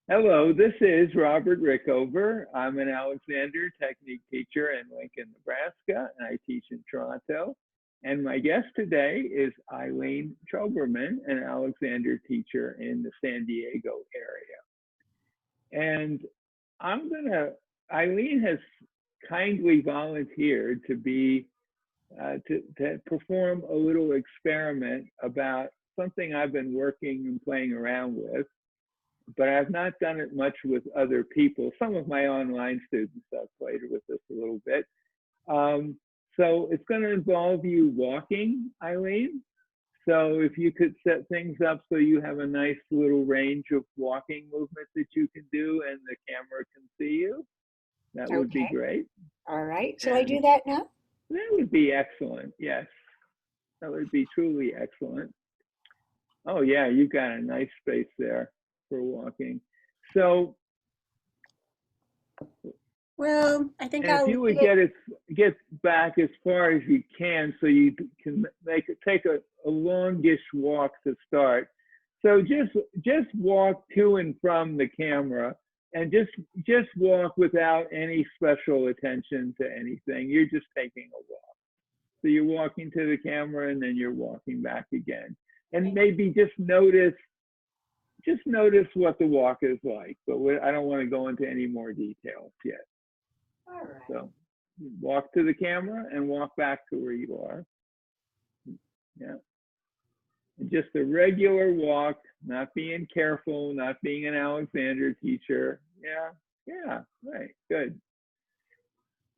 Hello, this is Robert Rickover. I'm an Alexander technique teacher in Lincoln, Nebraska, and I teach in Toronto. And my guest today is Eileen Troberman, an Alexander teacher in the San Diego area. And Eileen has kindly volunteered to to perform a little experiment about something I've been working and playing around with, but I've not done it much with other people. Some of my online students have played with this a little bit. So it's going to involve you walking, Eileen. So if you could set things up so you have a nice little range of walking movement that you can do and the camera can see you, that would be Okay. great. All right. Shall I And do that now? that would be excellent. Yes, that would be truly excellent. Oh yeah, you've got a nice space there for walking. So, Well, I think and if I'll you leave would it. get back as far as you can, so you can take a longish walk to start. So just walk to and from the camera, and just walk without any special attention to anything. You're just taking a walk. So you're walking to the camera, and then you're walking back again. And maybe just notice what the walk is like. But I don't want to go into any more details yet. All right. So walk to the camera and walk back to where you are. Yeah. And just a regular walk, not being careful, not being an Alexander teacher. Yeah. Yeah. Right. Good.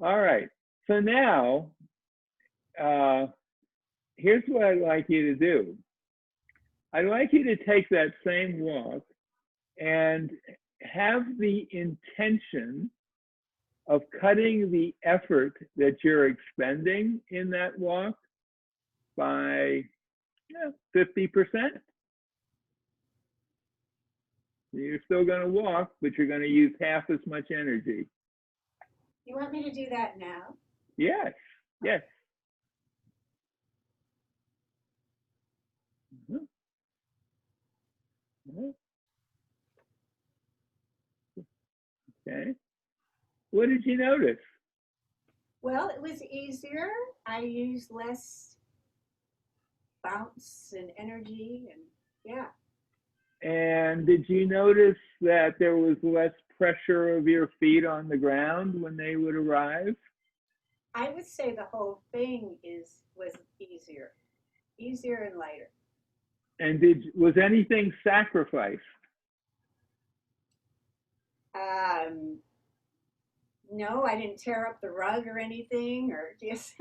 All right. So now, here's what I'd like you to do. I'd like you to take that same walk and have the intention of cutting the effort that you're expending in that walk by 50%. You're still going to walk, but you're going to use half as much energy. You want me to do that now? Yes, yes. Mhm, mhm. Okay. What did you notice? Well, it was easier. I used less bounce and energy, and yeah, And did you notice that there was less pressure of your feet on the ground when they would arrive? I would say the whole thing is was easier and lighter. And was anything sacrificed? Um, no, I didn't tear up the rug or anything, or just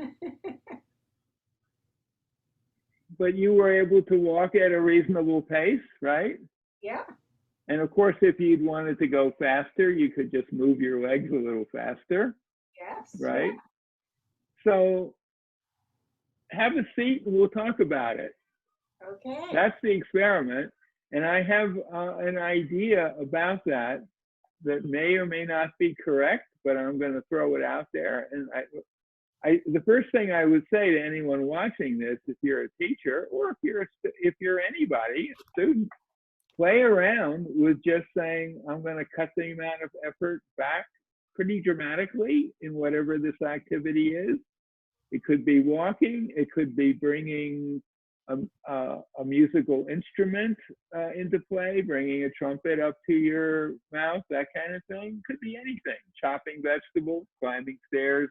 But you were able to walk at a reasonable pace, right? yeah, And of course, if you'd wanted to go faster, you could just move your legs a little faster, yes, yeah. right? So have a seat and we'll talk about it. Okay, That's the experiment. And I have an idea about that that may or may not be correct, but I'm going to throw it out there. And the first thing I would say to anyone watching this, if you're a teacher or if you're anybody, a student, play around with just saying, I'm going to cut the amount of effort back pretty dramatically in whatever this activity is. It could be walking, it could be bringing a musical instrument into play, bringing a trumpet up to your mouth, that kind of thing. Could be anything. Chopping vegetables, climbing stairs,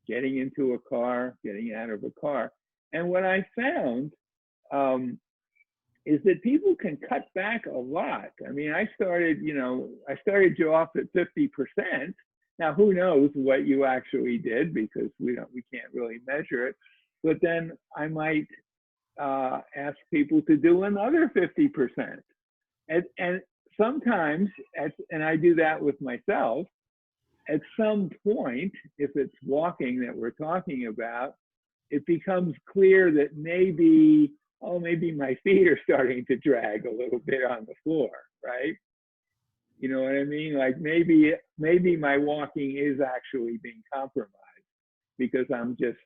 getting into a car, getting out of a car. And what I found is that people can cut back a lot. I mean, I started you off at 50%. Now, who knows what you actually did because we can't really measure it. But then I might ask people to do another 50%. And sometimes, and I do that with myself, at some point, if it's walking that we're talking about, it becomes clear that maybe my feet are starting to drag a little bit on the floor, right? You know what I mean? Like maybe my walking is actually being compromised because I'm just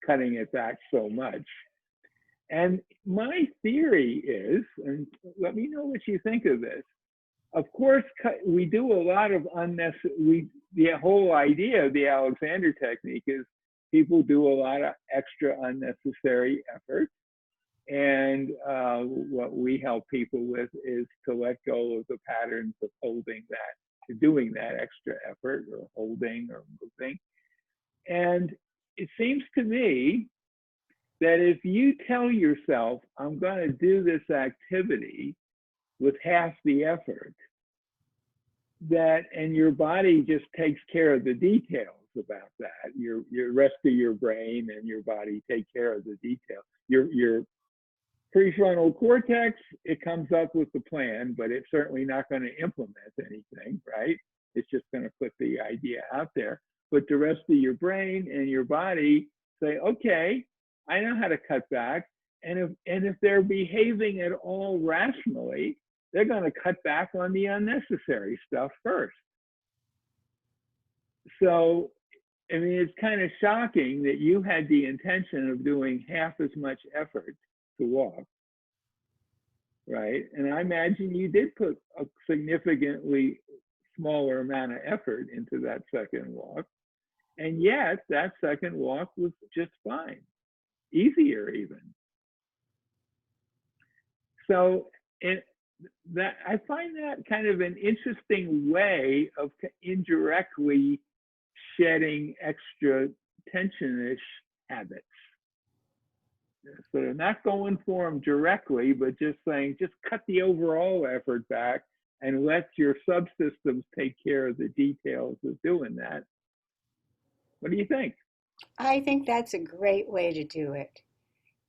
cutting it back so much. And my theory is, and let me know what you think of this, of course, we do a lot of unnecessary. The whole idea of the Alexander technique is people do a lot of extra unnecessary effort. And what we help people with is to let go of the patterns of holding that, to doing that extra effort or holding or moving. And it seems to me that if you tell yourself, I'm going to do this activity with half the effort, that, and your body just takes care of the details about that. Your rest of your brain and your body take care of the details. Your prefrontal cortex, it comes up with the plan, but it's certainly not going to implement anything, right? It's just going to put the idea out there. But the rest of your brain and your body say, okay, I know how to cut back. And if they're behaving at all rationally, they're going to cut back on the unnecessary stuff first. So, I mean, it's kind of shocking that you had the intention of doing half as much effort to walk, right? And I imagine you did put a significantly smaller amount of effort into that second walk. And yet that second walk was just fine, easier even. So that, I find that kind of an interesting way of indirectly shedding extra tension-ish habits. So they're not going for them directly, but just saying, just cut the overall effort back and let your subsystems take care of the details of doing that. What do you think? I think that's a great way to do it.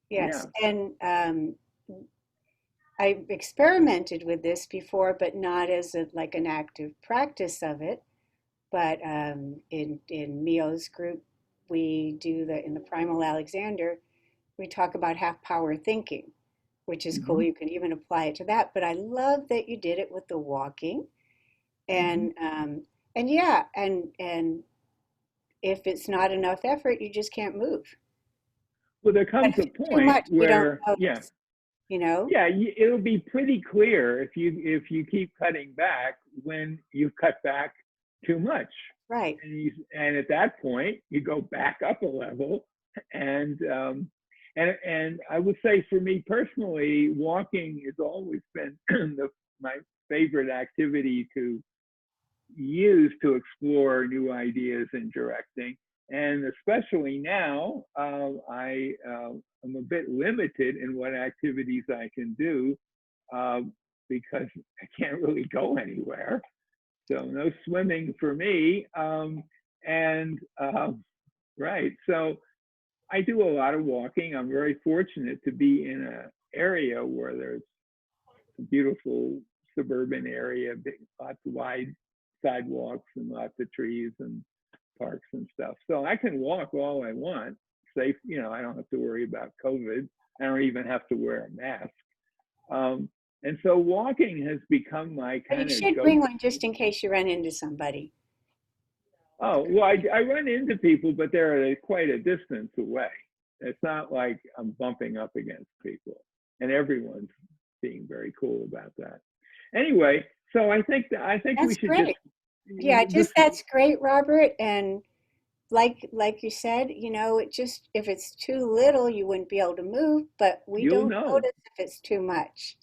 Yes. Yeah. And I've experimented with this before, but not as like an active practice of it. But in Mio's group, we do in the Primal Alexander, we talk about half power thinking, which is cool. Mm-hmm. You can even apply it to that. But I love that you did it with the walking, and yeah, and if it's not enough effort, you just can't move. Well, there comes But a if it's too much, point we don't where, yeah, notice, you know? yeah, it'll be pretty clear if you keep cutting back when you cut back too much, Right. and at that point you go back up a level, and I would say for me personally, walking has always been my favorite activity to use to explore new ideas in directing. And especially now, I am a bit limited in what activities I can do because I can't really go anywhere. So no swimming for me. Right, so I do a lot of walking. I'm very fortunate to be in an area where there's a beautiful suburban area, lots of wide sidewalks and lots of trees and parks and stuff. So I can walk all I want, safe. I don't have to worry about COVID. I don't even have to wear a mask. And so walking has become my But you kind of should go. bring one just in case you run into somebody. Oh, well, I run into people, but they're quite a distance away. It's not like I'm bumping up against people, and everyone's being very cool about that. Anyway, so I think we That's should great. Yeah, just that's great, Robert. And like you said, it just if it's too little, you wouldn't be able to move, but we you'll don't know. notice if it's too much.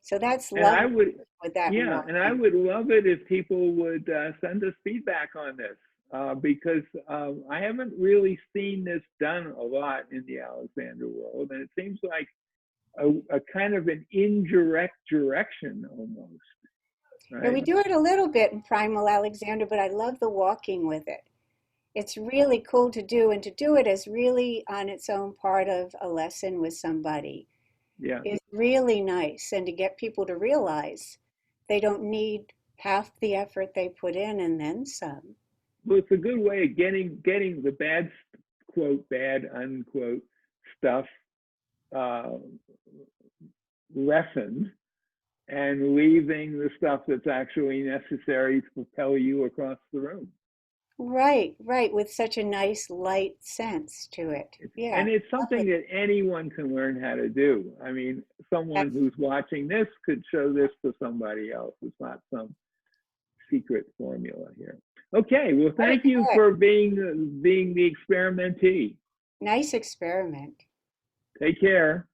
So that's And I lovely would, with that and yeah, and I walking. would love it if people would send us feedback on this because I haven't really seen this done a lot in the Alexander world, and it seems like a kind of an indirect direction almost, Yeah, we right? do it a little bit in Primal Alexander, but I love the walking with it. It's really cool to do, and to do it as really on its own part of a lesson with somebody Yeah. is really nice. And to get people to realize they don't need half the effort they put in and then some. Well, it's a good way of getting the bad quote bad unquote stuff uh, lessened and leaving the stuff that's actually necessary to propel you across the room. Right, right, with such a nice light sense to it. Yeah, And it's love something it. that anyone can learn how to do. I mean, someone That's who's watching this could show this to somebody else. It's not some secret formula here. Okay, well, very thank you good. for being the experimentee. Nice experiment. Take care.